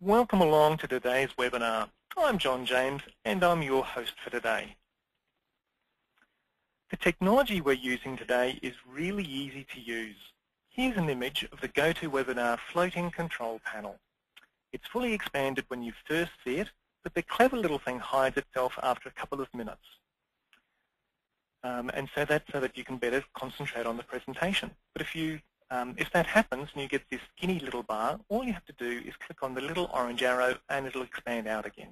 Welcome along to today's webinar. I'm John James and I'm your host for today. The technology we're using today is really easy to use. Here's an image of the GoToWebinar floating control panel. It's fully expanded when you first see it, but the clever little thing hides itself after a couple of minutes. And so that's so that you can better concentrate on the presentation. But if that happens and you get this skinny little bar, all you have to do is click on the little orange arrow and it'll expand out again.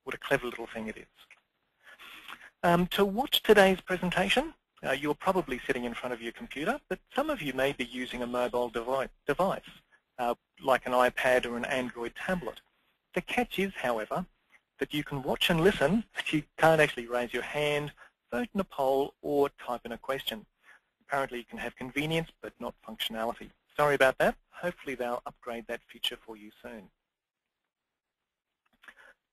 What a clever little thing it is. To watch today's presentation, you're probably sitting in front of your computer, but some of you may be using a mobile device like an iPad or an Android tablet. The catch is, however, that you can watch and listen, but you can't actually raise your hand, vote in a poll, or type in a question. Apparently you can have convenience but not functionality. Sorry about that. Hopefully they'll upgrade that feature for you soon.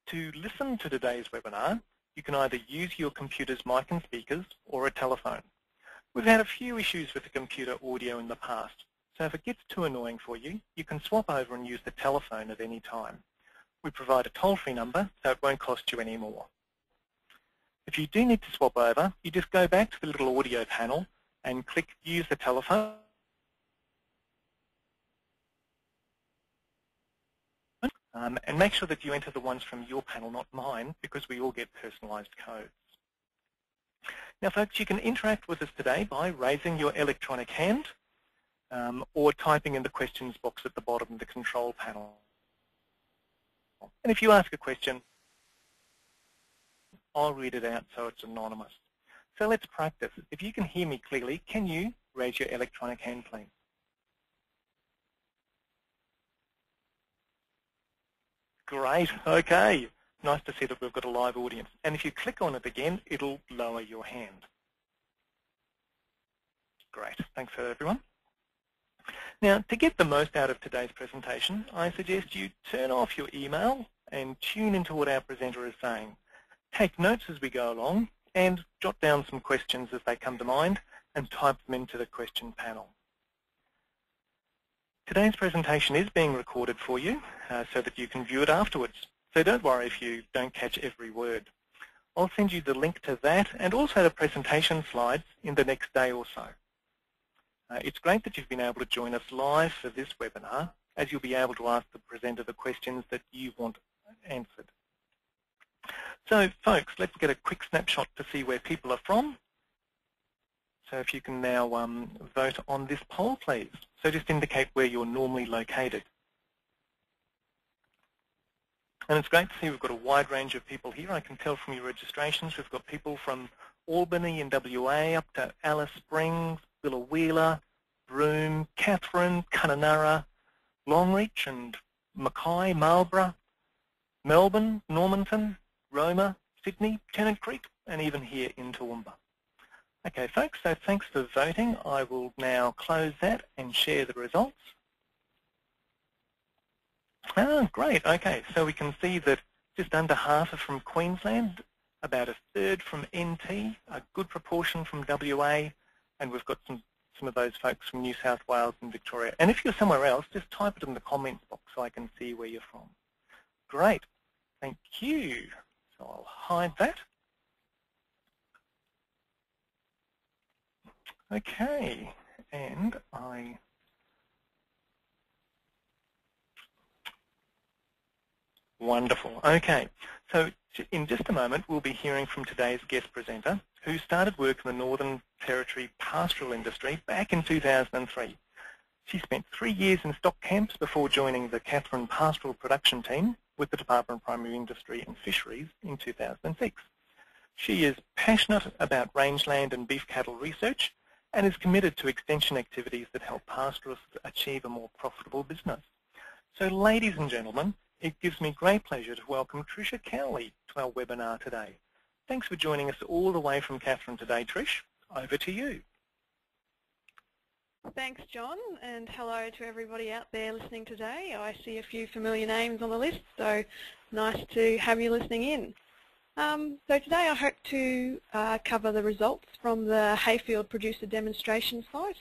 To listen to today's webinar, you can either use your computer's mic and speakers or a telephone. We've had a few issues with the computer audio in the past, so if it gets too annoying for you, you can swap over and use the telephone at any time. We provide a toll-free number, so it won't cost you any more. If you do need to swap over, you just go back to the little audio panel and click Use the Telephone. And make sure that you enter the ones from your panel, not mine, because we all get personalised codes. Now, folks, you can interact with us today by raising your electronic hand or typing in the questions box at the bottom of the control panel. And if you ask a question, I'll read it out so it's anonymous. So let's practice. If you can hear me clearly, can you raise your electronic hand, please? Great, okay. Nice to see that we've got a live audience. And if you click on it again, it'll lower your hand. Great, thanks for that, everyone. Now, to get the most out of today's presentation, I suggest you turn off your email and tune into what our presenter is saying. Take notes as we go along and jot down some questions as they come to mind and type them into the question panel. Today's presentation is being recorded for you so that you can view it afterwards. So don't worry if you don't catch every word. I'll send you the link to that and also the presentation slides in the next day or so. It's great that you've been able to join us live for this webinar, as you'll be able to ask the presenter the questions that you want answered. So, folks, let's get a quick snapshot to see where people are from. So if you can now vote on this poll, please. So just indicate where you're normally located. And it's great to see we've got a wide range of people here. I can tell from your registrations we've got people from Albany in WA up to Alice Springs, Billawheeler, Broome, Katherine, Kununurra, Longreach and Mackay, Marlborough, Melbourne, Normanton, Roma, Sydney, Tennant Creek, and even here in Toowoomba. Okay, folks, so thanks for voting. I will now close that and share the results. Oh, great. Okay, so we can see that just under half are from Queensland, about a third from NT, a good proportion from WA, and we've got some of those folks from New South Wales and Victoria. And if you're somewhere else, just type it in the comments box so I can see where you're from. Great. Thank you. So I'll hide that. Okay, and wonderful. Okay, so in just a moment we'll be hearing from today's guest presenter, who started work in the Northern Territory pastoral industry back in 2003. She spent 3 years in stock camps before joining the Katherine pastoral production team with the Department of Primary Industry and Fisheries in 2006. She is passionate about rangeland and beef cattle research and is committed to extension activities that help pastoralists achieve a more profitable business. So, ladies and gentlemen, it gives me great pleasure to welcome Trisha Cowley to our webinar today. Thanks for joining us all the way from Katherine today, Trish. Over to you. Thanks, John, and hello to everybody out there listening today. I see a few familiar names on the list, so nice to have you listening in. So today I hope to cover the results from the Hayfield producer demonstration site.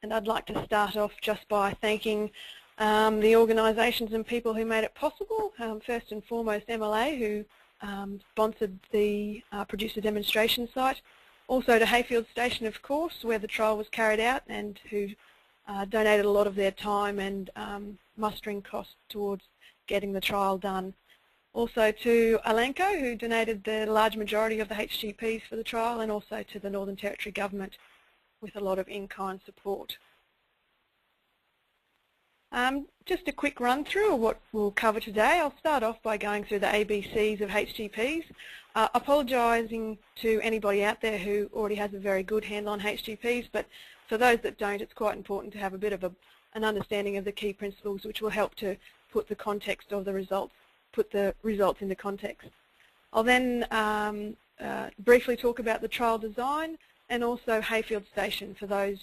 And I'd like to start off just by thanking the organisations and people who made it possible. First and foremost, MLA, who sponsored the producer demonstration site. Also to Hayfield Station, of course, where the trial was carried out, and who donated a lot of their time and mustering costs towards getting the trial done. Also to Alenco, who donated the large majority of the HGPs for the trial, and also to the Northern Territory Government with a lot of in-kind support. Just a quick run through of what we'll cover today. I'll start off by going through the ABCs of HGPs, apologising to anybody out there who already has a very good handle on HGPs, but for those that don't, it's quite important to have a bit of an understanding of the key principles, which will help to put the context of the results, put the results into context. I'll then briefly talk about the trial design and also Hayfield Station for those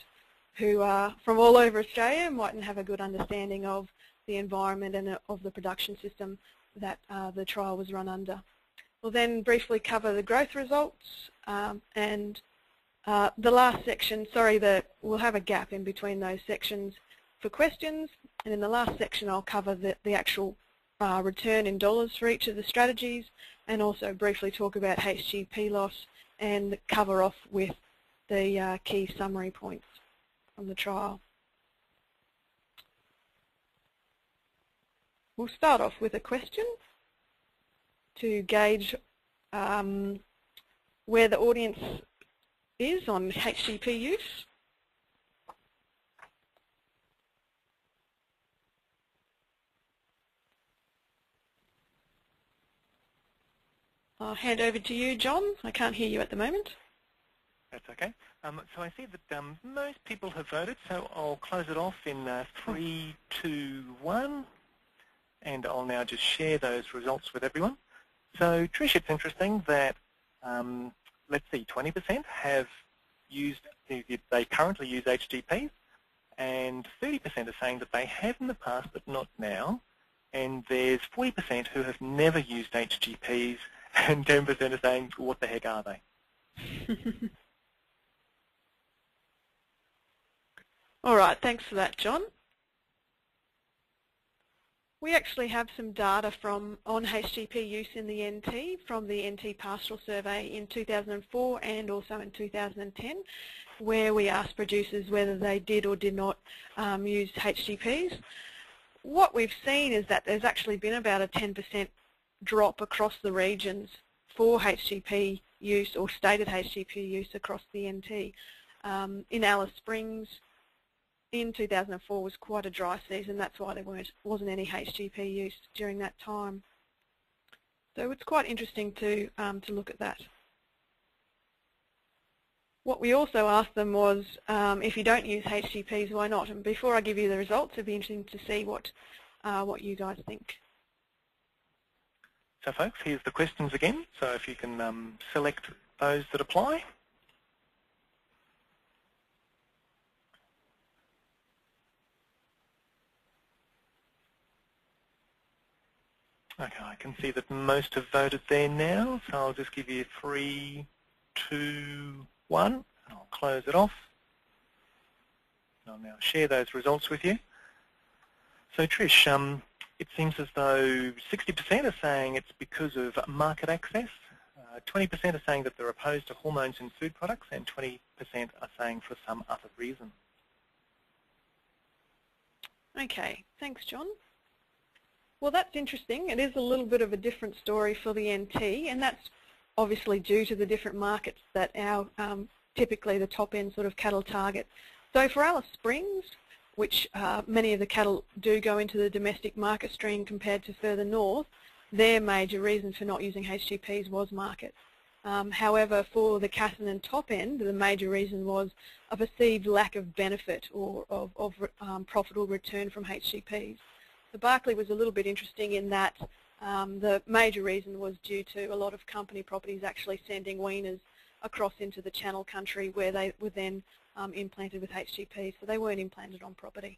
who are from all over Australia and mightn't have a good understanding of the environment and of the production system that the trial was run under. We'll then briefly cover the growth results and the last section, we'll have a gap in between those sections for questions, and in the last section I'll cover the actual return in dollars for each of the strategies, and also briefly talk about HGP loss and cover off with the key summary points from the trial. We'll start off with a question to gauge where the audience is on HGP use. I'll hand over to you, John. I can't hear you at the moment. That's okay. So I see that most people have voted, so I'll close it off in 3, 2, 1, and I'll now just share those results with everyone. So Trish, it's interesting that, let's see, 20% have used, they currently use HGPs, and 30% are saying that they have in the past but not now, and there's 40% who have never used HGPs, and 10% are saying, what the heck are they? All right, thanks for that, John. We actually have some data on HGP use in the NT from the NT Pastoral Survey in 2004 and also in 2010, where we asked producers whether they did or did not use HGPs. What we've seen is that there's actually been about a 10% drop across the regions for HGP use or stated HGP use across the NT. In Alice Springs, in 2004 was quite a dry season. That's why there wasn't any HGP use during that time. So it's quite interesting to look at that. What we also asked them was, if you don't use HGPs, why not? And before I give you the results, it'd be interesting to see what you guys think. So folks, here's the questions again. So if you can select those that apply. Okay, I can see that most have voted there now, so I'll just give you 3, 2, 1, and I'll close it off. I'll now share those results with you. So Trish, it seems as though 60% are saying it's because of market access, 20% are saying that they're opposed to hormones in food products, and 20% are saying for some other reason. Okay, thanks, John. Well, that's interesting. It is a little bit of a different story for the NT, and that's obviously due to the different markets that our typically the top-end sort of cattle target. So for Alice Springs, which many of the cattle do go into the domestic market stream compared to further north, their major reason for not using HGPs was market. However, for the Katherine and top end, the major reason was a perceived lack of benefit or of profitable return from HGPs. The Barkly was a little bit interesting in that the major reason was due to a lot of company properties actually sending weaners across into the Channel country where they were then implanted with HGPs, so they weren't implanted on property.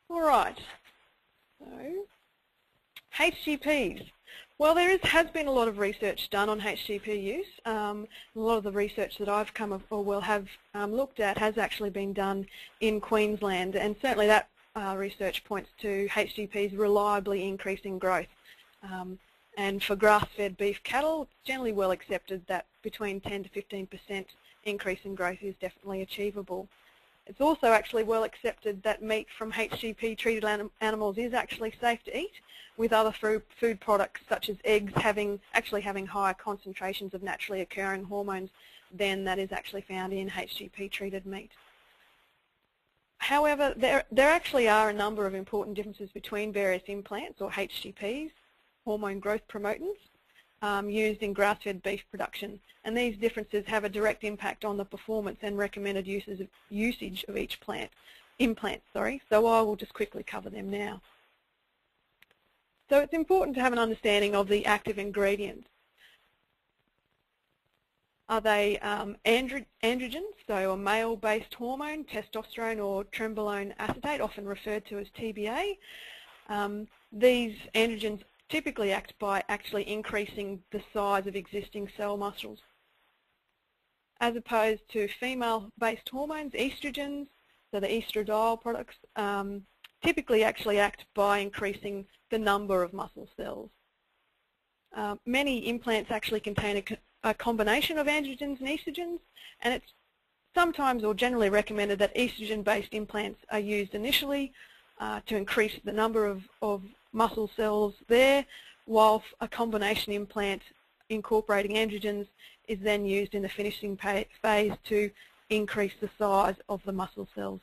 All right, so HGPs. Well, has been a lot of research done on HGP use. A lot of the research that I've come or will have looked at has actually been done in Queensland, and certainly that research points to HGPs reliably increasing growth. And for grass-fed beef cattle, it's generally well accepted that between 10 to 15% increase in growth is definitely achievable. It's also actually well accepted that meat from HGP treated animals is actually safe to eat, with other food products such as eggs actually having higher concentrations of naturally occurring hormones than that is actually found in HGP treated meat. However, there actually are a number of important differences between various implants or HGPs, hormone growth promotants, used in grass-fed beef production, and these differences have a direct impact on the performance and recommended usage of each implant. So I will just quickly cover them now. So it's important to have an understanding of the active ingredients. Are they androgens, so a male-based hormone, testosterone or trenbolone acetate, often referred to as TBA? These androgens typically act by actually increasing the size of existing cell muscles, as opposed to female-based hormones, estrogens, so the estradiol products, typically actually act by increasing the number of muscle cells. Many implants actually contain a combination of androgens and estrogens, and it's sometimes or generally recommended that estrogen-based implants are used initially to increase the number of muscle cells there, while a combination implant incorporating androgens is then used in the finishing phase to increase the size of the muscle cells.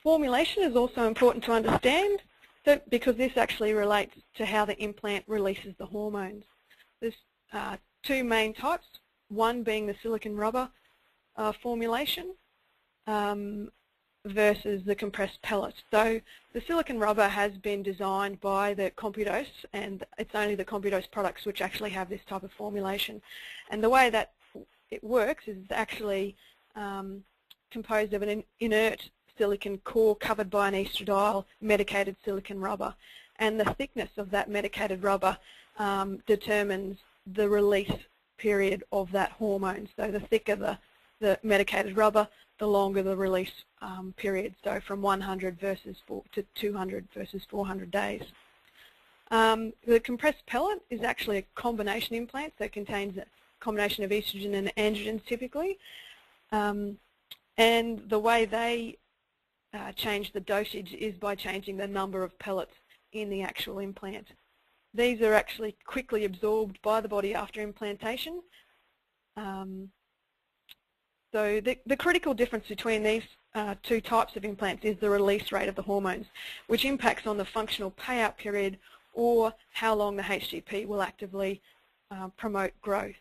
Formulation is also important to understand, because this actually relates to how the implant releases the hormones. There's two main types, one being the silicone rubber formulation versus the compressed pellet. So the silicone rubber has been designed by the CompuDose, and it's only the CompuDose products which actually have this type of formulation. And the way that it works is it's actually composed of an inert silicone core covered by an estradiol medicated silicone rubber, and the thickness of that medicated rubber determines the release period of that hormone. So the thicker the medicated rubber, the longer the release period, so from 100 to 200 versus 400 days. The compressed pellet is actually a combination implant, so it contains a combination of estrogen and androgens typically, and the way they change the dosage is by changing the number of pellets in the actual implant. These are actually quickly absorbed by the body after implantation. So the critical difference between these two types of implants is the release rate of the hormones, which impacts on the functional payout period or how long the HGP will actively promote growth.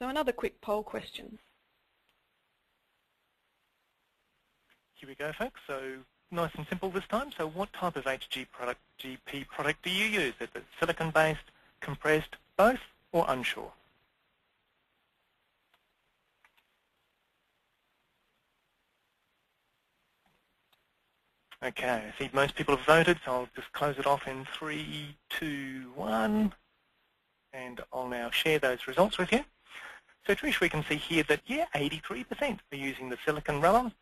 So another quick poll question. Here we go, folks. So nice and simple this time. So what type of HGP product do you use? Is it silicone-based, compressed, both, or unsure? Okay, I see most people have voted, so I'll just close it off in 3, 2, 1, and I'll now share those results with you. So Trish, we can see here that, yeah, 83% are using the silicone rubber,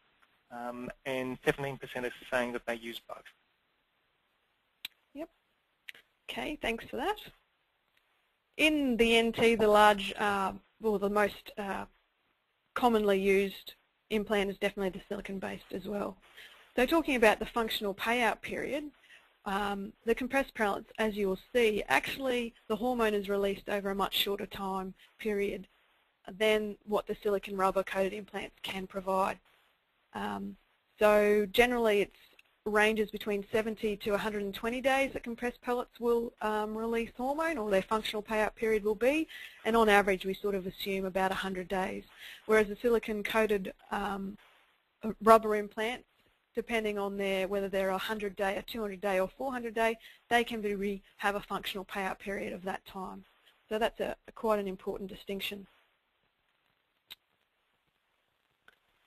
and 17% are saying that they use both. Yep. Okay, thanks for that. In the NT, the most commonly used implant is definitely the silicone-based as well. So talking about the functional payout period, the compressed pellets, as you will see, actually the hormone is released over a much shorter time period than what the silicone rubber coated implants can provide. So generally it ranges between 70 to 120 days that compressed pellets will release hormone, or their functional payout period will be, and on average we sort of assume about 100 days. Whereas the silicone coated rubber implants, depending on whether they're a 100-day, a 200-day or 400-day, they can have a functional payout period of that time. So that's quite an important distinction.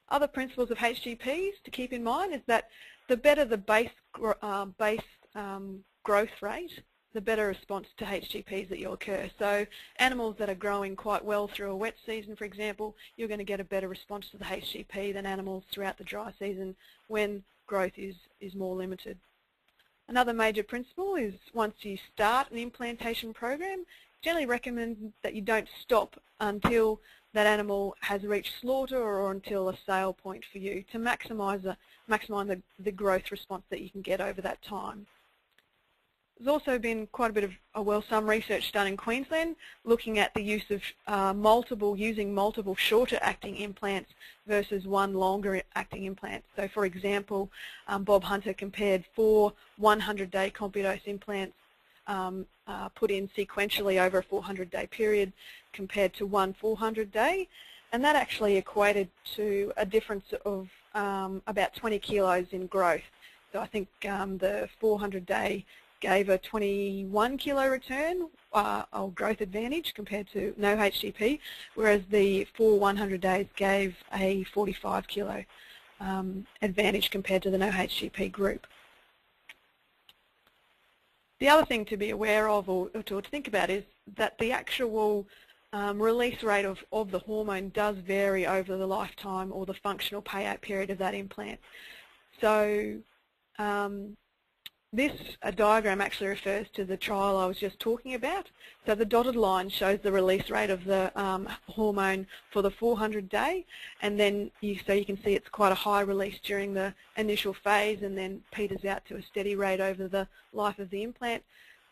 Other principles of HGPs to keep in mind is that the better the base growth rate, the better response to HGPs that you'll occur. So animals that are growing quite well through a wet season, for example, you're going to get a better response to the HGP than animals throughout the dry season when growth is more limited. Another major principle is once you start an implantation program, generally recommend that you don't stop until that animal has reached slaughter or until a sale point for you to maximise the growth response that you can get over that time. There's also been quite a bit of some research done in Queensland looking at the use of using multiple shorter acting implants versus one longer acting implant. So for example, Bob Hunter compared 4 100-day CompuDose implants put in sequentially over a 400-day period compared to one 400-day, and that actually equated to a difference of about 20 kilos in growth. So I think the 400-day gave a 21 kilo return or growth advantage compared to no HGP, whereas the 4 100 days gave a 45 kilo advantage compared to the no HGP group. The other thing to be aware of or to think about is that the actual release rate of the hormone does vary over the lifetime or the functional payout period of that implant. So this diagram actually refers to the trial I was just talking about. So the dotted line shows the release rate of the hormone for the 400-day, and then so you can see it's quite a high release during the initial phase and then peters out to a steady rate over the life of the implant,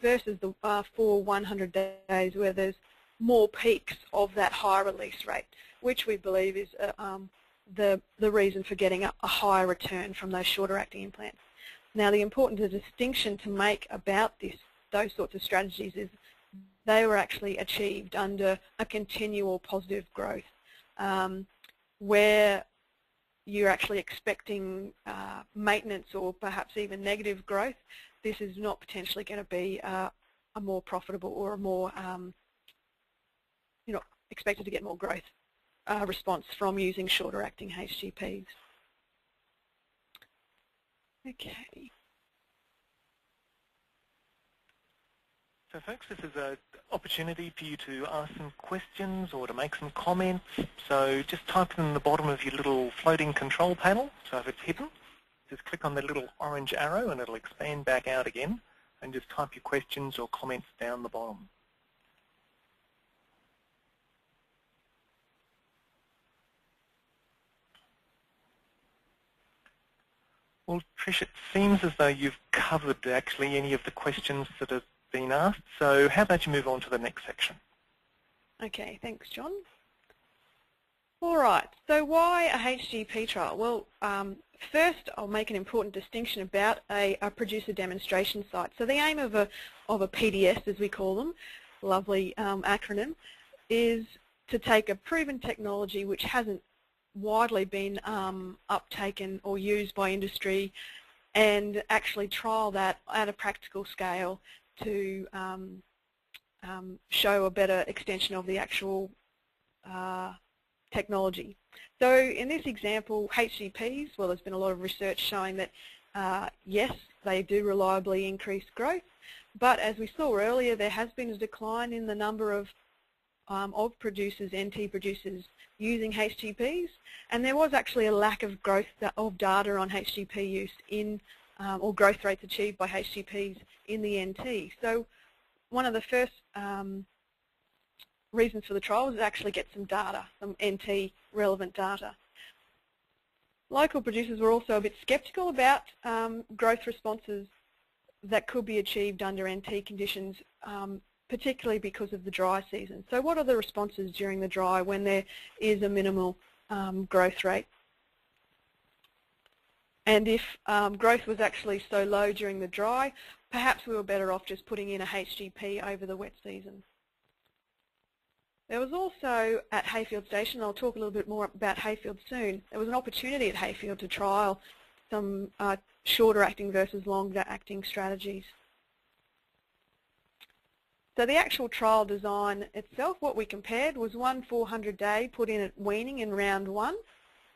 versus the 4 100 days where there's more peaks of that high release rate, which we believe is the reason for getting a higher return from those shorter acting implants. Now, the important distinction to make about those sorts of strategies is they were actually achieved under a continual positive growth, where you're actually expecting maintenance or perhaps even negative growth. This is not potentially going to be a more profitable or a more, you're not expected to get more growth response from using shorter acting HGPs. Okay. So folks, this is an opportunity for you to ask some questions or to make some comments. So just type them in the bottom of your little floating control panel. So if it's hidden, just click on the little orange arrow and it'll expand back out again, and just type your questions or comments down the bottom. Well, Trish, it seems as though you've covered actually any of the questions that have been asked, so how about you move on to the next section? Okay, thanks, John. All right, so why a HGP trial? Well, first I'll make an important distinction about a producer demonstration site. So the aim of a PDS, as we call them, lovely acronym, is to take a proven technology which hasn't widely been uptaken or used by industry and actually trial that at a practical scale to show a better extension of the actual technology. So in this example, HGPs, well, there's been a lot of research showing that yes, they do reliably increase growth, but as we saw earlier, there has been a decline in the number of producers, NT producers, using HGPs, and there was actually a lack of growth of data on HGP use in or growth rates achieved by HGPs in the NT. So one of the first reasons for the trial was to actually get some data, some NT relevant data. Local producers were also a bit sceptical about growth responses that could be achieved under NT conditions, particularly because of the dry season. So what are the responses during the dry when there is a minimal growth rate? And if growth was actually so low during the dry, perhaps we were better off just putting in a HGP over the wet season. There was also at Hayfield Station, I'll talk a little bit more about Hayfield soon, there was an opportunity at Hayfield to trial some shorter acting versus longer acting strategies. So the actual trial design itself, what we compared was one 400-day put in at weaning in round 1,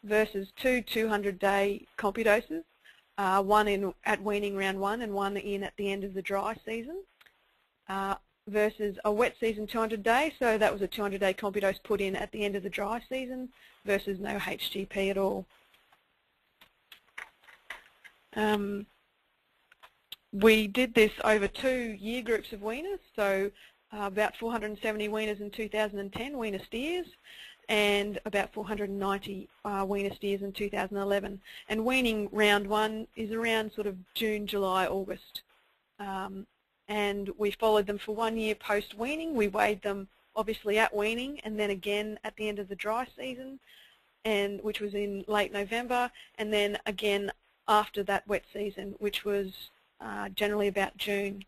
versus two 200-day compudoses, one at weaning round 1 and one in at the end of the dry season, versus a wet season 200 days, so that was a 200-day compudose put in at the end of the dry season versus no HGP at all. We did this over 2 year groups of weaners, so about 470 weaners in 2010, weaner steers, and about 490 weaner steers in 2011. And weaning round 1 is around sort of June, July, August. And we followed them for 1 year post-weaning. We weighed them obviously at weaning and then again at the end of the dry season, and which was in late November, and then again after that wet season, which was generally about June.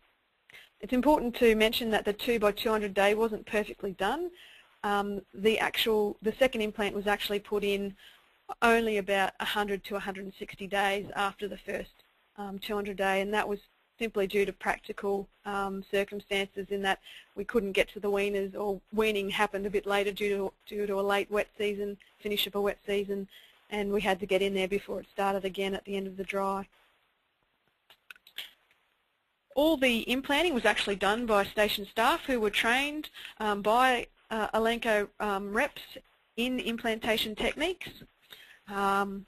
It's important to mention that the 2 by 200 day wasn't perfectly done. The second implant was actually put in only about 100 to 160 days after the first 200 day, and that was simply due to practical circumstances in that we couldn't get to the weaners, or weaning happened a bit later due to a late wet season, finish of a wet season, and we had to get in there before it started again at the end of the dry. All the implanting was actually done by station staff who were trained by Elanco reps in implantation techniques. And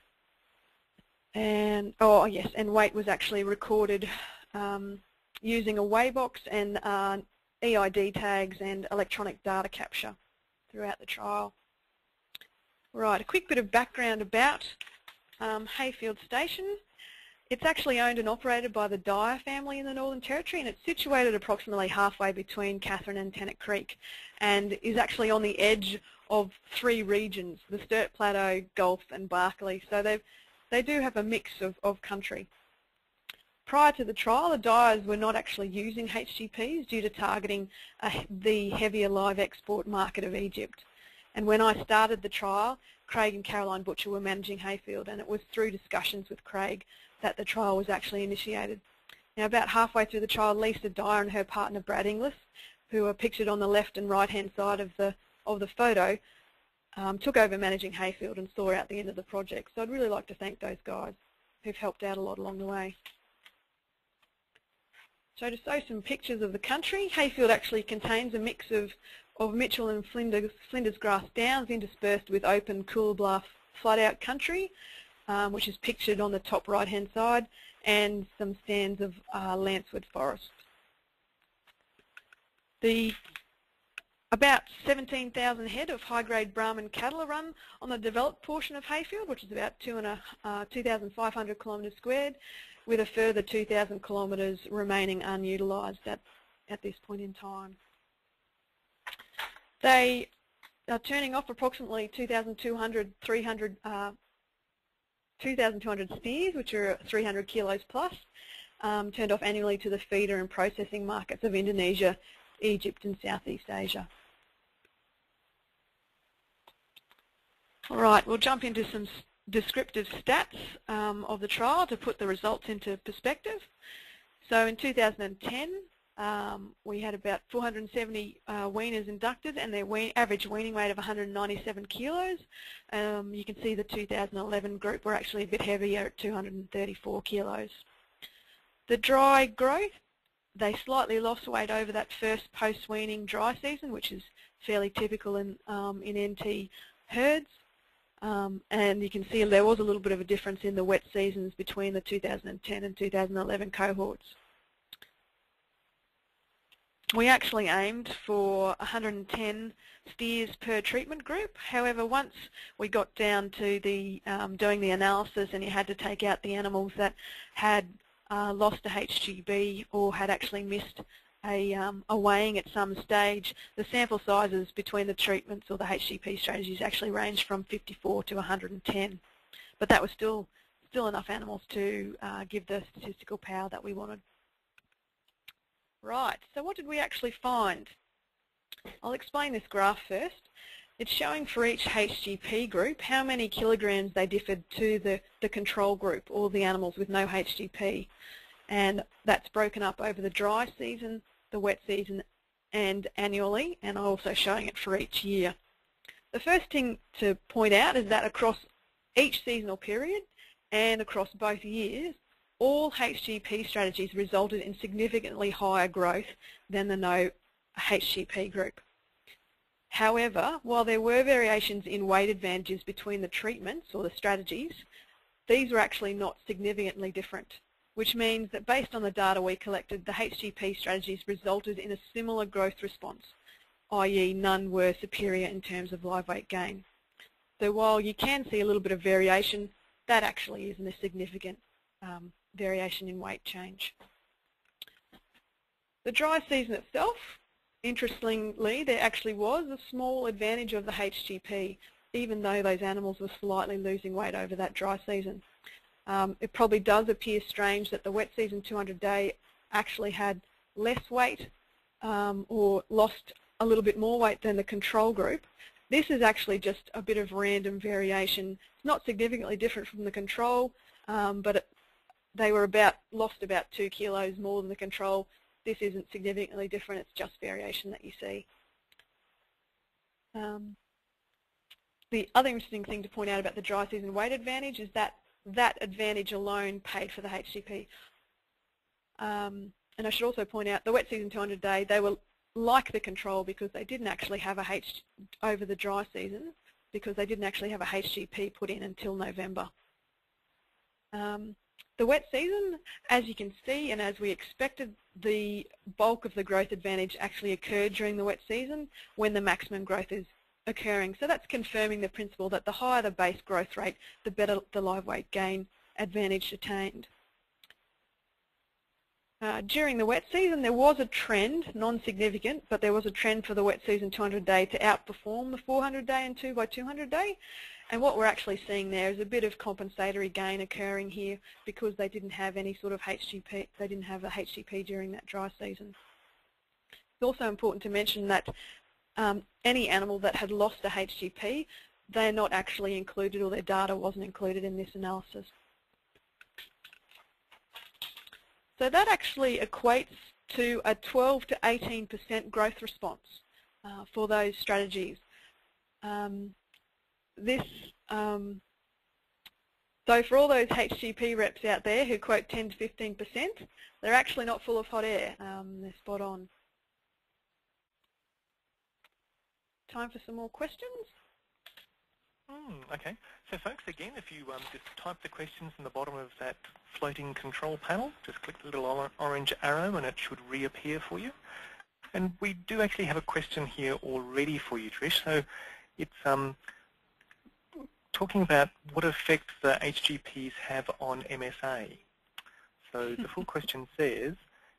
weight was actually recorded using a weighbox and EID tags and electronic data capture throughout the trial. Right, a quick bit of background about Hayfield Station. It's actually owned and operated by the Dyer family in the Northern Territory, and it's situated approximately halfway between Katherine and Tennant Creek, and is actually on the edge of 3 regions, the Sturt Plateau, Gulf and Barkly, so they do have a mix of country. Prior to the trial, the Dyers were not actually using HGPs due to targeting the heavier live export market of Egypt. And when I started the trial, Craig and Caroline Butcher were managing Hayfield, and it was through discussions with Craig that the trial was actually initiated. Now, about halfway through the trial, Lisa Dyer and her partner Brad Inglis, who are pictured on the left and right-hand side of the photo, took over managing Hayfield and saw out the end of the project. So I'd really like to thank those guys who've helped out a lot along the way. So to show some pictures of the country, Hayfield actually contains a mix of Mitchell and Flinders grass downs interspersed with open Coolbluff flood-out country, which is pictured on the top right-hand side, and some stands of Lancewood forest. About 17,000 head of high-grade Brahman cattle are run on the developed portion of Hayfield, which is about 2,500 kilometres squared, with a further 2,000 kilometres remaining unutilised at this point in time. They are turning off approximately 2,200 steers, which are 300 kilos plus, turned off annually to the feeder and processing markets of Indonesia, Egypt and Southeast Asia. All right, we'll jump into some descriptive stats of the trial to put the results into perspective. So in 2010, we had about 470 weaners inducted, and their average weaning weight of 197 kilos. You can see the 2011 group were actually a bit heavier at 234 kilos. The dry growth, they slightly lost weight over that first post-weaning dry season, which is fairly typical in NT herds. And you can see there was a little bit of a difference in the wet seasons between the 2010 and 2011 cohorts. We actually aimed for 110 steers per treatment group. However, once we got down to the doing the analysis and you had to take out the animals that had lost a HGB or had actually missed a weighing at some stage, the sample sizes between the treatments or the HGP strategies actually ranged from 54 to 110. But that was still enough animals to give the statistical power that we wanted. Right, so what did we actually find? I'll explain this graph first. It's showing for each HGP group how many kilograms they differed to the control group, or the animals with no HGP. And that's broken up over the dry season, the wet season and annually, and I'm also showing it for each year. The first thing to point out is that across each seasonal period and across both years, all HGP strategies resulted in significantly higher growth than the no HGP group. However, while there were variations in weight advantages between the treatments or the strategies, these were actually not significantly different, which means that based on the data we collected, the HGP strategies resulted in a similar growth response, i.e. none were superior in terms of live weight gain. So while you can see a little bit of variation, that actually isn't a significant variation in weight change. The dry season itself, interestingly, there actually was a small advantage of the HGP, even though those animals were slightly losing weight over that dry season. It probably does appear strange that the wet season 200-day actually had less weight or lost a little bit more weight than the control group. This is actually just a bit of random variation. It's not significantly different from the control, but they were lost about 2 kilos more than the control. This isn't significantly different, it's just variation that you see. The other interesting thing to point out about the dry season weight advantage is that that advantage alone paid for the HGP. And I should also point out the wet season 200-day, they were like the control because they didn't actually have a over the dry season, because they didn't actually have a HGP put in until November. The wet season, as you can see, and as we expected, the bulk of the growth advantage actually occurred during the wet season when the maximum growth is occurring. So that's confirming the principle that the higher the base growth rate, the better the live weight gain advantage attained. During the wet season, there was a trend, non-significant, but there was a trend for the wet season 200-day to outperform the 400-day and 2x200-day. And what we're actually seeing there is a bit of compensatory gain occurring here because they didn't have any sort of HGP, they didn't have a HGP during that dry season. It's also important to mention that any animal that had lost a HGP, they're not actually included, or their data wasn't included in this analysis. So that actually equates to a 12 to 18% growth response for those strategies. So for all those HGP reps out there who quote 10 to 15%, they're actually not full of hot air. They're spot on. Time for some more questions? Okay. So folks, again, if you just type the questions in the bottom of that floating control panel, just click the little orange arrow and it should reappear for you. And we do actually have a question here already for you, Trish. So it's talking about what effect the HGPs have on MSA. So the full question says,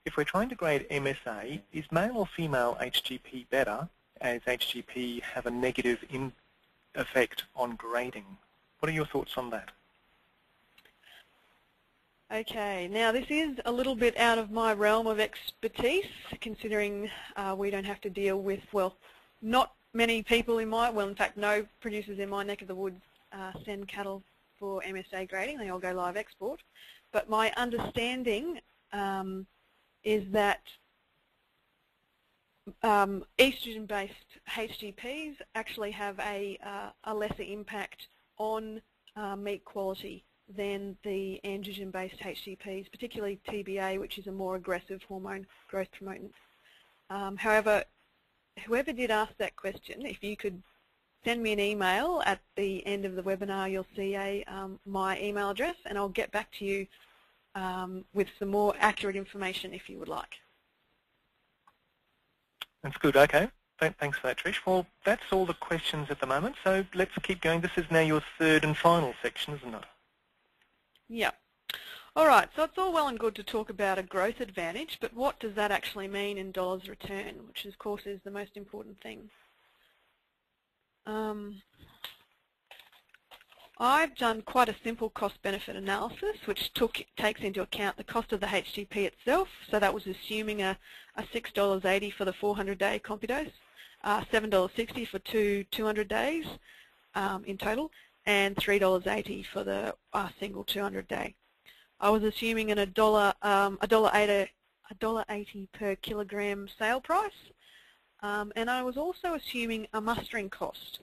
if we're trying to grade MSA, is male or female HGP better, as HGP have a negative effect on grading? What are your thoughts on that? Okay, now this is a little bit out of my realm of expertise, considering we don't have to deal with, well, not many people in my, well in fact no producers in my neck of the woods send cattle for MSA grading, they all go live export. But my understanding is that estrogen-based HGPs actually have a lesser impact on meat quality than the androgen-based HGPs, particularly TBA, which is a more aggressive hormone growth promotant. However, whoever did ask that question, if you could send me an email at the end of the webinar, you'll see my email address, and I'll get back to you with some more accurate information if you would like. That's good, okay. Thanks for that, Trish. Well, that's all the questions at the moment, so let's keep going. This is now your third and final section, isn't it? Yeah. All right, so it's all well and good to talk about a growth advantage, but what does that actually mean in dollars return, which of course is the most important thing. I've done quite a simple cost-benefit analysis, which takes into account the cost of the HGP itself. So that was assuming a $6.80 for the 400-day compidose, $7.60 for two 200 days in total, and $3.80 for the single 200-day. I was assuming a $1.80 per kilogram sale price, and I was also assuming a mustering cost.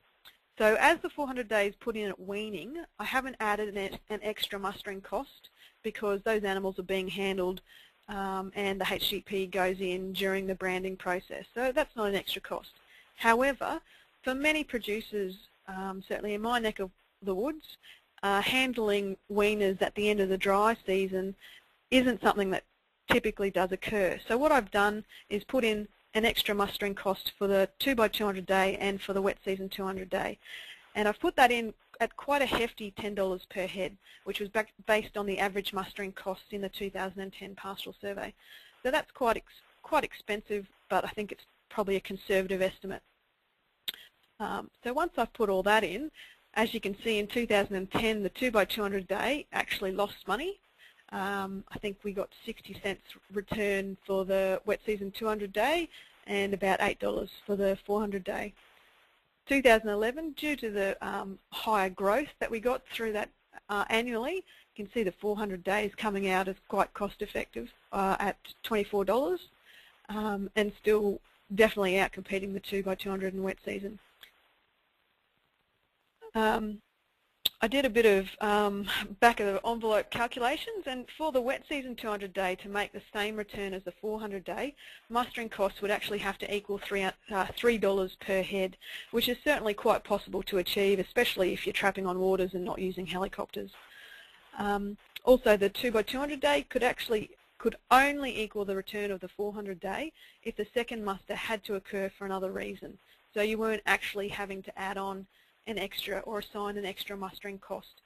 So as the 400 days put in at weaning, I haven't added an extra mustering cost because those animals are being handled and the HGP goes in during the branding process. So that's not an extra cost. However, for many producers, certainly in my neck of the woods, handling weaners at the end of the dry season isn't something that typically does occur. So what I've done is put in an extra mustering cost for the 2x200 day and for the wet season 200 day. And I've put that in at quite a hefty $10 per head, which was based on the average mustering costs in the 2010 pastoral survey. So that's quite expensive, but I think it's probably a conservative estimate. So once I've put all that in, as you can see in 2010, the 2x200 day actually lost money. I think we got 60 cents return for the wet season 200 day and about $8 for the 400 day. 2011, due to the higher growth that we got through that annually, you can see the 400 days coming out as quite cost effective at $24 and still definitely outcompeting the 2x200 in wet season. I did a bit of back of the envelope calculations, and for the wet season 200 day to make the same return as the 400 day, mustering costs would actually have to equal $3 per head, which is certainly quite possible to achieve, especially if you're trapping on waters and not using helicopters. Also, the 2x200 day could only equal the return of the 400 day if the second muster had to occur for another reason. So you weren't actually having to add on an extra or assign an extra mustering cost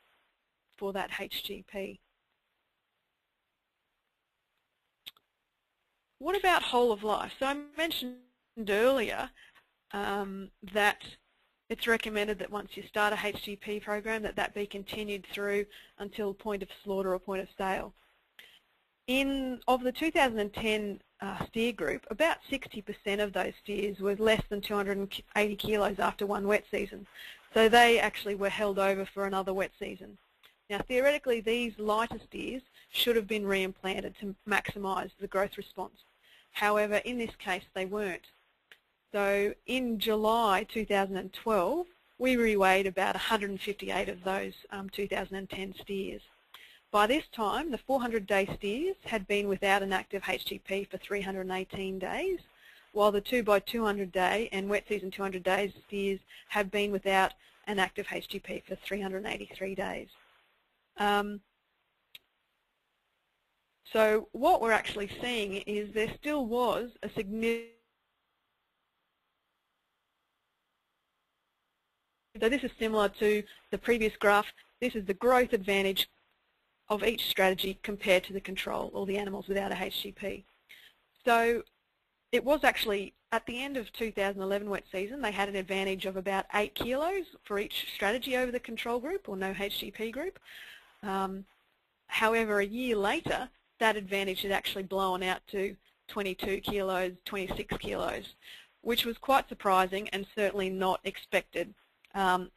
for that HGP. What about whole of life? So I mentioned earlier that it's recommended that once you start a HGP program that be continued through until point of slaughter or point of sale. Of the 2010 steer group, about 60% of those steers were less than 280 kilos after one wet season. So they actually were held over for another wet season. Now theoretically these lighter steers should have been re-implanted to maximise the growth response. However, in this case they weren't. So in July 2012 we reweighed about 158 of those 2010 steers. By this time the 400-day steers had been without an active HGP for 318 days, while the 2x200 day and wet season 200 days steers have been without an active HGP for 383 days. So what we're actually seeing is there still was a significant... So this is similar to the previous graph. This is the growth advantage of each strategy compared to the control, or the animals without a HGP. So it was actually, at the end of 2011 wet season, they had an advantage of about 8 kilos for each strategy over the control group, or no HGP group. However, a year later, that advantage had actually blown out to 22 kilos, 26 kilos, which was quite surprising and certainly not expected.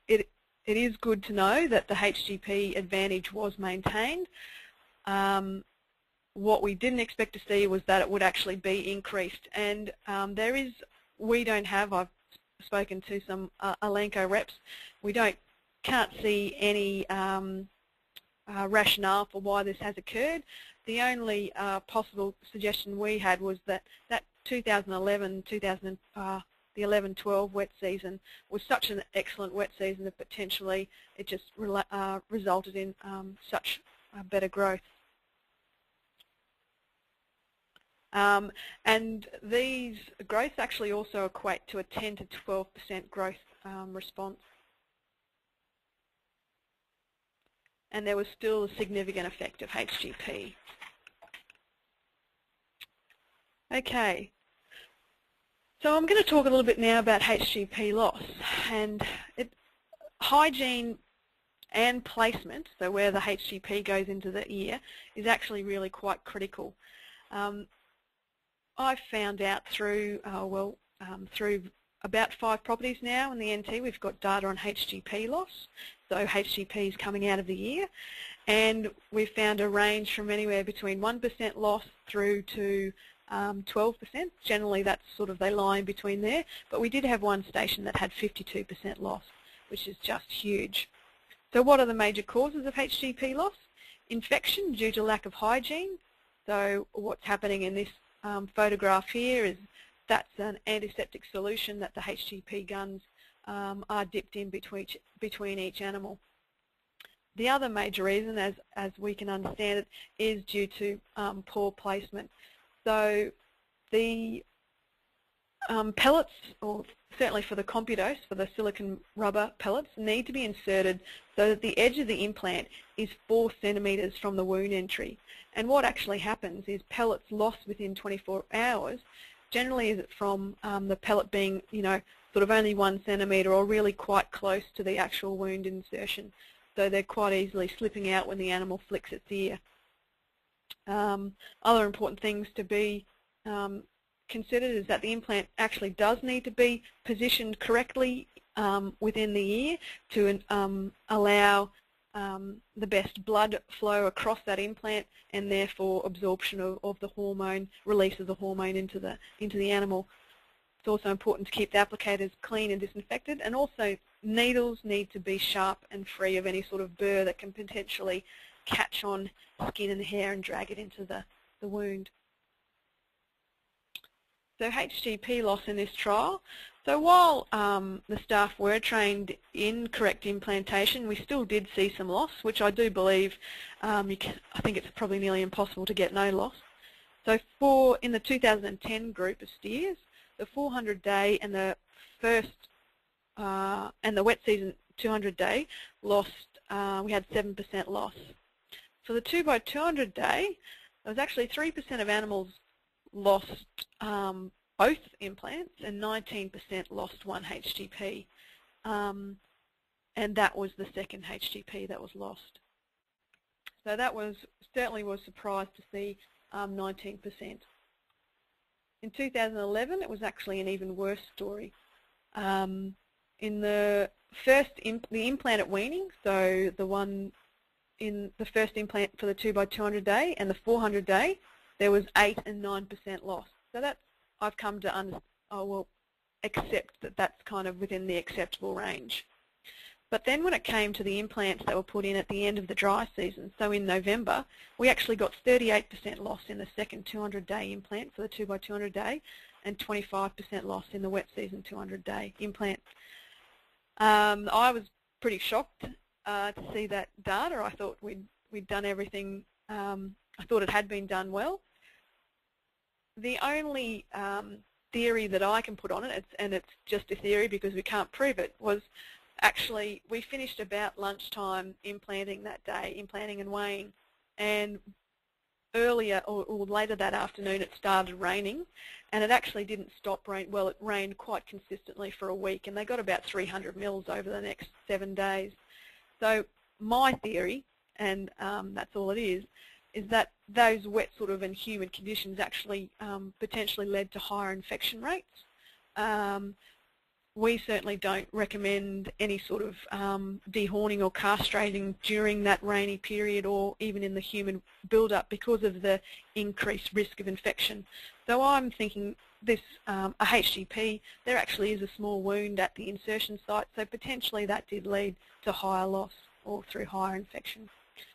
It is good to know that the HGP advantage was maintained. What we didn't expect to see was that it would actually be increased. And we don't have, I've spoken to some Elanco reps, can't see any rationale for why this has occurred. The only possible suggestion we had was that the 11-12 wet season was such an excellent wet season that potentially it just resulted in such better growth. And these growths actually also equate to a 10 to 12% growth response. And there was still a significant effect of HGP. Okay. So I'm going to talk a little bit now about HGP loss, and hygiene and placement, so where the HGP goes into the ear, is actually really quite critical. I've found out through through about 5 properties now in the NT, we've got data on HGP loss, so HGPs coming out of the ear, and we've found a range from anywhere between 1% loss through to 12%. Generally that's sort of, they lie in between there, but we did have one station that had 52% loss. which is just huge. So what are the major causes of HGP loss? Infection due to lack of hygiene. So what's happening in this photograph here is that's an antiseptic solution that the HGP guns are dipped in between each animal. The other major reason, as we can understand it, is due to poor placement. So the pellets, or certainly for the CompuDose, for the silicone rubber pellets, need to be inserted so that the edge of the implant is 4 centimetres from the wound entry. And what actually happens is pellets lost within 24 hours, generally is from the pellet being, sort of only 1 centimetre or really quite close to the actual wound insertion. So they're quite easily slipping out when the animal flicks its ear. Other important things to be considered is that the implant actually does need to be positioned correctly within the ear to allow the best blood flow across that implant, and therefore absorption of the hormone, release of the hormone into the animal. It's also important to keep the applicators clean and disinfected, and also needles need to be sharp and free of any sort of burr that can potentially catch on skin and hair and drag it into the wound. So HGP loss in this trial. So while the staff were trained in correct implantation, we still did see some loss, which I do believe, I think it's probably nearly impossible to get no loss. So in the 2010 group of steers, the 400-day and the wet season 200-day lost, we had 7% loss. For the 2x200 day, there was actually 3% of animals lost both implants, and 19% lost one HGP, and that was the second HGP that was lost. So that certainly was surprised to see 19%. In 2011, it was actually an even worse story. In the implant at weaning, so the one in the first implant for the 2x200 day and the 400 day, there was 8 and 9% loss. So that's, I've come to accept that that's kind of within the acceptable range. But then when it came to the implants that were put in at the end of the dry season, so in November, we actually got 38% loss in the second 200-day implant for the 2x200 day, and 25% loss in the wet season 200-day implant. I was pretty shocked to see that data. I thought we'd done everything. I thought it had been done well. The only theory that I can put on it, and it's just a theory because we can't prove it, was actually we finished about lunchtime implanting that day, implanting and weighing, and earlier or later that afternoon it started raining, and it actually didn't stop rain. Well, it rained quite consistently for a week, and they got about 300 mils over the next 7 days. So my theory, and that's all it is that those wet sort of and humid conditions actually potentially led to higher infection rates. We certainly don't recommend any sort of dehorning or castrating during that rainy period or even in the humid build-up because of the increased risk of infection. So I'm thinking this, a HGP, there actually is a small wound at the insertion site, so potentially that did lead to higher loss or through higher infection.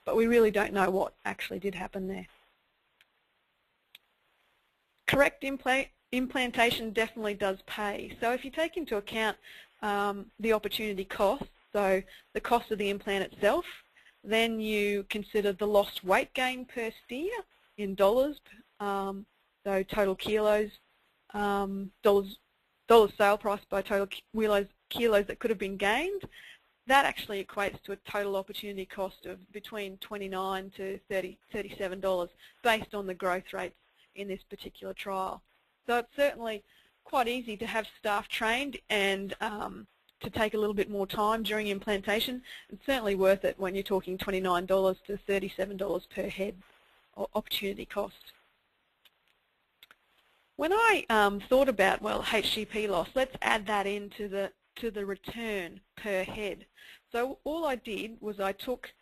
But we really don't know what actually did happen there. Correct implantation definitely does pay. So if you take into account the opportunity cost, so the cost of the implant itself, then you consider the lost weight gain per steer in dollars, so total kilos, dollars sale price by total kilos that could have been gained. That actually equates to a total opportunity cost of between $29 to $37 based on the growth rates in this particular trial. So it's certainly quite easy to have staff trained and to take a little bit more time during implantation. It's certainly worth it when you're talking $29 to $37 per head opportunity cost. When I thought about, well, HGP loss, let's add that into the return per head. So all I did was I took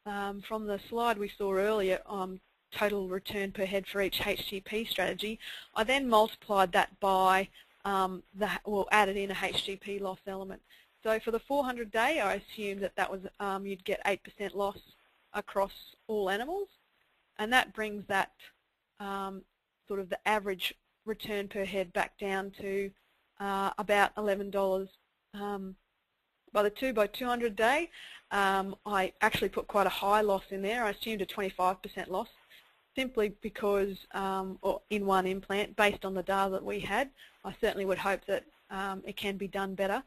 from the slide we saw earlier on total return per head for each HGP strategy, I then multiplied that by, added in a HGP loss element. So for the 400 day, I assumed that was you'd get 8% loss across all animals, and that brings that sort of the average return per head back down to about $11. By the 2x200 day, I actually put quite a high loss in there. I assumed a 25% loss, simply because, or in one implant, based on the data that we had. I certainly would hope that it can be done better.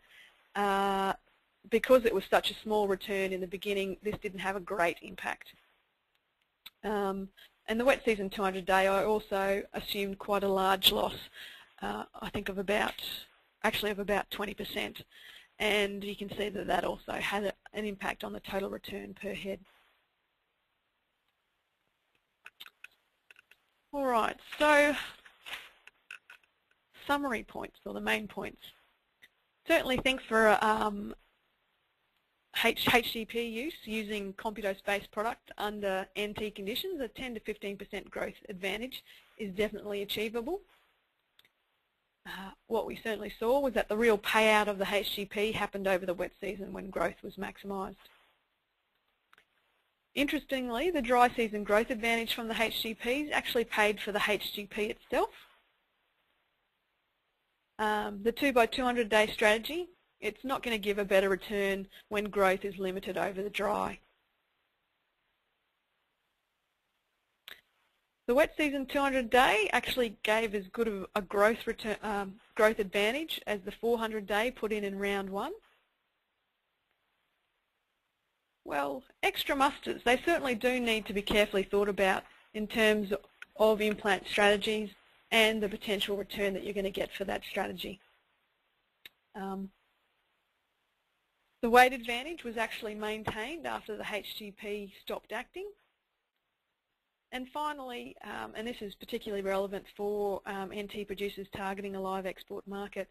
Because it was such a small return in the beginning, this didn't have a great impact. And the wet season 200 day, I also assumed quite a large loss, I think of about 20%. And you can see that that also had an impact on the total return per head. All right, so summary points, or the main points. Certainly think for HGP use using computose-based product under NT conditions, a 10 to 15% growth advantage is definitely achievable. What we certainly saw was that the real payout of the HGP happened over the wet season when growth was maximised. Interestingly, the dry season growth advantage from the HGPs actually paid for the HGP itself. The 2x200 day strategy, it's not going to give a better return when growth is limited over the dry. The wet season 200 day actually gave as good of a growth advantage as the 400 day put in round one. Well, extra musters, they certainly do need to be carefully thought about in terms of implant strategies and the potential return that you're going to get for that strategy. The weight advantage was actually maintained after the HGP stopped acting. And finally, and this is particularly relevant for NT producers targeting a live export market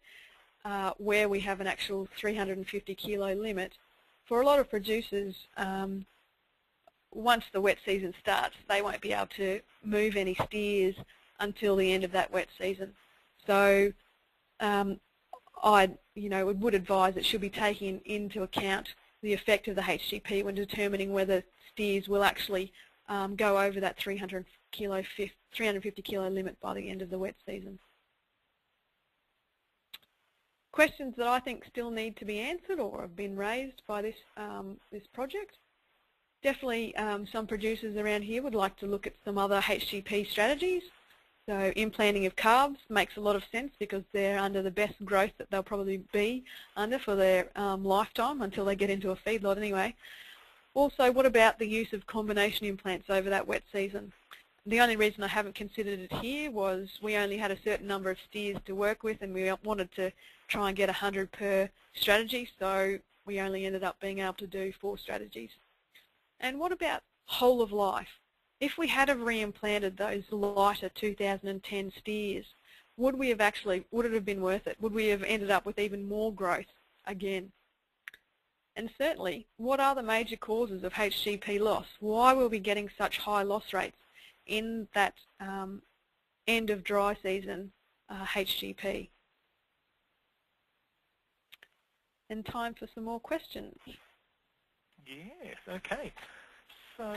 where we have an actual 350 kilo limit, for a lot of producers, once the wet season starts, they won't be able to move any steers until the end of that wet season. So I would advise it should be taking into account the effect of the HGP when determining whether steers will actually go over that 350 kilo limit by the end of the wet season. Questions that I think still need to be answered or have been raised by this project. Definitely some producers around here would like to look at some other HGP strategies. So implanting of calves makes a lot of sense because they're under the best growth that they'll probably be under for their lifetime until they get into a feedlot anyway. Also, what about the use of combination implants over that wet season? The only reason I haven't considered it here was we only had a certain number of steers to work with and we wanted to try and get 100 per strategy, so we only ended up being able to do 4 strategies. And what about whole of life? If we had have reimplanted those lighter 2010 steers, would it have been worth it? Would we have ended up with even more growth again? And certainly, what are the major causes of HGP loss? Why were we getting such high loss rates in that end of dry season HGP? And time for some more questions. Yes, okay. So,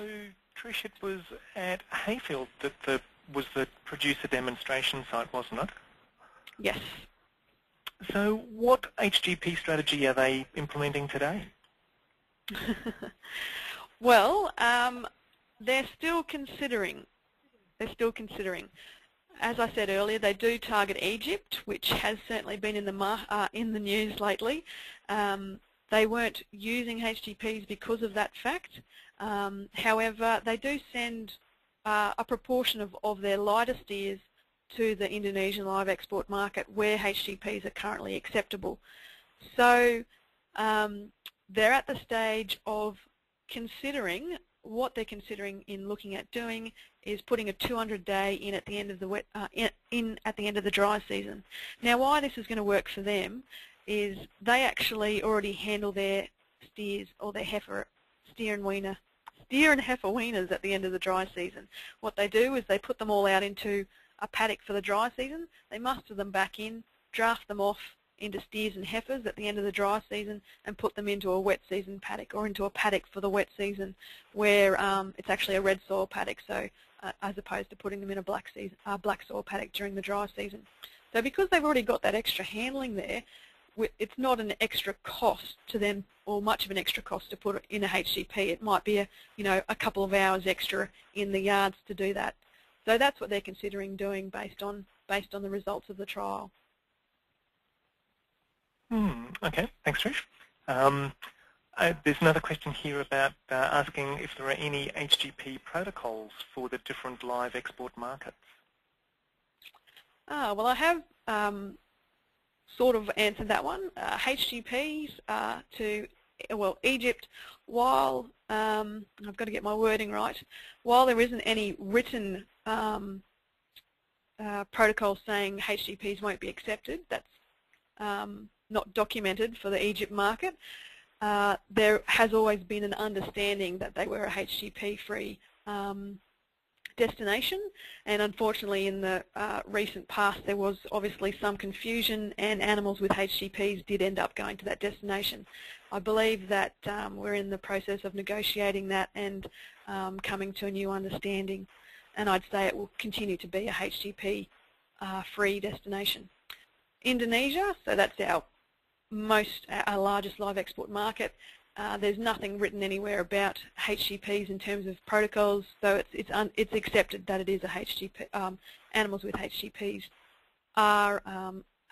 Trish, it was at Hayfield that was the producer demonstration site, wasn't it? Yes. So what HGP strategy are they implementing today? Well, they're still considering. As I said earlier, they do target Egypt, which has certainly been in the news lately. They weren't using HGPs because of that fact. However, they do send a proportion of their lighter steers to the Indonesian live export market where HGPs are currently acceptable. So they're at the stage of considering, what they're considering in looking at doing is putting a 200-day in at the end of the at the end of the dry season. Now, why this is going to work for them is they actually already handle their steers or their steer and heifer weaners at the end of the dry season. What they do is they put them all out into a paddock for the dry season. They muster them back in, draft them off into steers and heifers at the end of the dry season and put them into a wet season paddock or into a paddock for the wet season where it's actually a red soil paddock, so as opposed to putting them in a black soil paddock during the dry season. So because they've already got that extra handling there, it's not an extra cost to them, or much of an extra cost to put it in a HGP. It might be a couple of hours extra in the yards to do that. So that's what they're considering doing based on the results of the trial. Okay, thanks, Trish. There's another question here about asking if there are any HGP protocols for the different live export markets. Well, I have sort of answered that one. HGPs to Egypt, while I've got to get my wording right, while there isn't any written protocol saying HGPs won't be accepted, that's not documented for the Egypt market. There has always been an understanding that they were a HGP-free destination, and unfortunately in the recent past there was obviously some confusion, and animals with HGPs did end up going to that destination. I believe that we're in the process of negotiating that and coming to a new understanding, and I'd say it will continue to be a HGP free destination. Indonesia, so that's our largest live export market. There's nothing written anywhere about HGPs in terms of protocols, so it's accepted that it is a HGP. Animals with HGPs are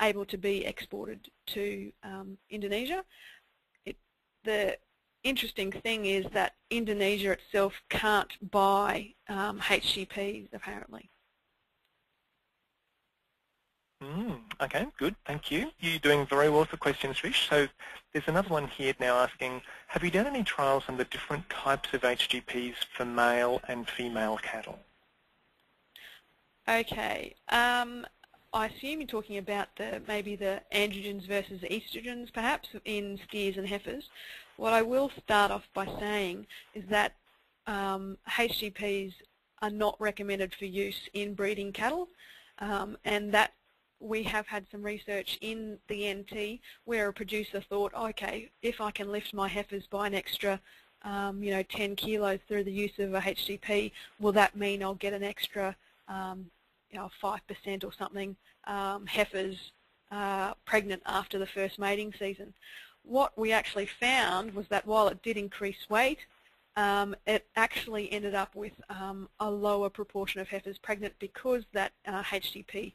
able to be exported to Indonesia. The interesting thing is that Indonesia itself can't buy HGPs apparently. Okay, good, thank you. You're doing very well for questions, Trish. So there's another one here now asking, have you done any trials on the different types of HGPs for male and female cattle? Okay, I assume you're talking about maybe the androgens versus estrogens perhaps in steers and heifers. What I will start off by saying is that HGPs are not recommended for use in breeding cattle, and that we have had some research in the NT where a producer thought, okay, if I can lift my heifers by an extra 10 kilos through the use of a HGP, will that mean I'll get an extra 5% or something heifers pregnant after the first mating season? What we actually found was that while it did increase weight, it actually ended up with a lower proportion of heifers pregnant because that HGP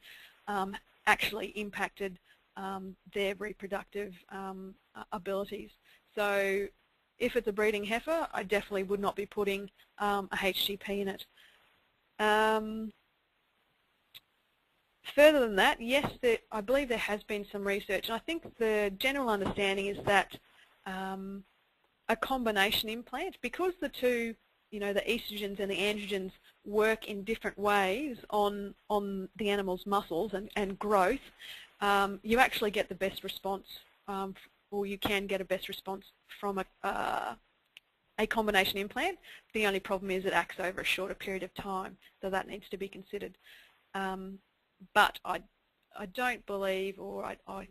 actually impacted their reproductive abilities. So if it's a breeding heifer, I definitely would not be putting a HGP in it. Further than that, yes, I believe there has been some research, and I think the general understanding is that a combination implant, because the two, the estrogens and the androgens work in different ways on the animal's muscles and growth, you actually get the best response, or you can get a best response from a combination implant. The only problem is it acts over a shorter period of time, so that needs to be considered. But I don't believe, or I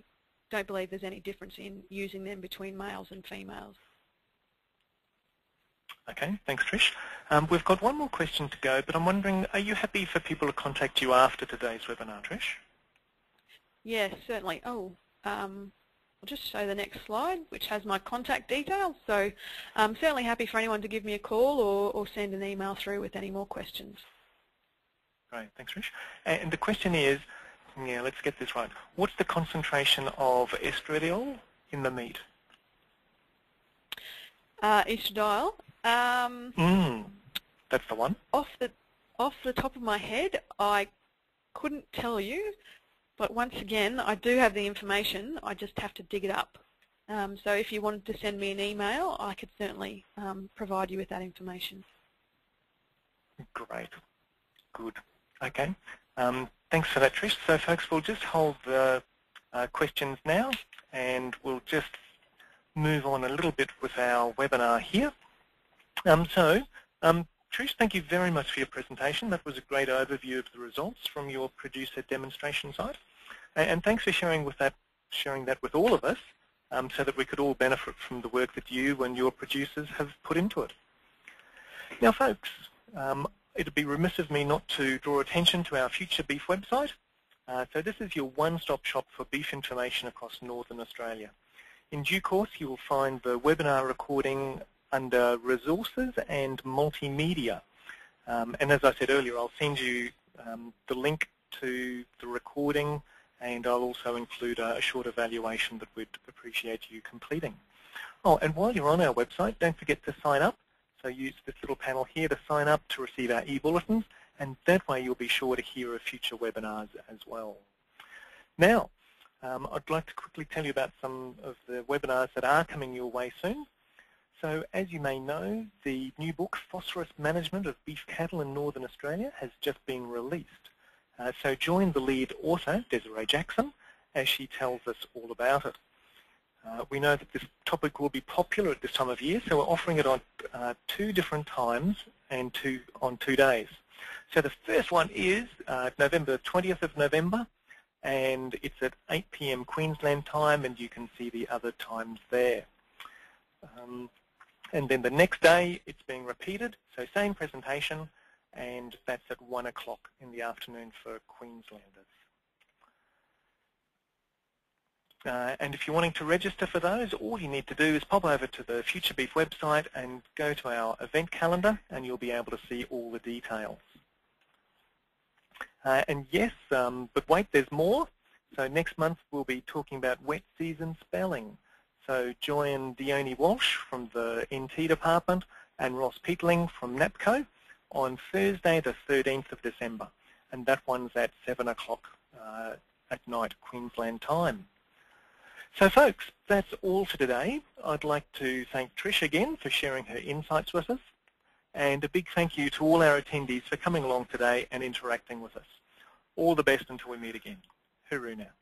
don't believe there's any difference in using them between males and females. Okay, thanks, Trish. We've got one more question to go, but I'm wondering, are you happy for people to contact you after today's webinar, Trish? Yes, certainly. I'll just show the next slide, which has my contact details. So I'm certainly happy for anyone to give me a call or send an email through with any more questions. Great, thanks, Trish. And the question is, let's get this right. What's the concentration of estradiol in the meat? Estradiol. That's the one. Off the top of my head, I couldn't tell you, but once again, I do have the information. I just have to dig it up. So if you wanted to send me an email, I could certainly provide you with that information. Great. Good. Okay. Thanks for that, Trish. So, folks, we'll just hold the questions now, and we'll just move on a little bit with our webinar here. Trish, thank you very much for your presentation. That was a great overview of the results from your producer demonstration site. And thanks for sharing sharing that with all of us so that we could all benefit from the work that you and your producers have put into it. Now, folks, it would be remiss of me not to draw attention to our Future Beef website. So this is your one-stop shop for beef information across Northern Australia. In due course, you will find the webinar recording under Resources and Multimedia. And as I said earlier, I'll send you the link to the recording, and I'll also include a short evaluation that we'd appreciate you completing. Oh, and while you're on our website, don't forget to sign up. So use this little panel here to sign up to receive our e-bulletins, and that way you'll be sure to hear of future webinars as well. Now, I'd like to quickly tell you about some of the webinars that are coming your way soon. So as you may know, the new book, Phosphorus Management of Beef Cattle in Northern Australia, has just been released. So join the lead author, Desiree Jackson, as she tells us all about it. We know that this topic will be popular at this time of year, so we're offering it on 2 different times and on 2 days. So the first one is November 20th of November, and it's at 8 p.m. Queensland time, and you can see the other times there. And then the next day, it's being repeated, so same presentation, and that's at 1 o'clock in the afternoon for Queenslanders. And if you're wanting to register for those, all you need to do is pop over to the Future Beef website and go to our event calendar, and you'll be able to see all the details. And yes, but wait, there's more. So next month we'll be talking about wet season spelling. So join Dione Walsh from the NT department and Ross Peatling from NAPCO on Thursday the 13th of December. And that one's at 7 o'clock at night, Queensland time. So folks, that's all for today. I'd like to thank Trish again for sharing her insights with us. And a big thank you to all our attendees for coming along today and interacting with us. All the best until we meet again. Hooroo now.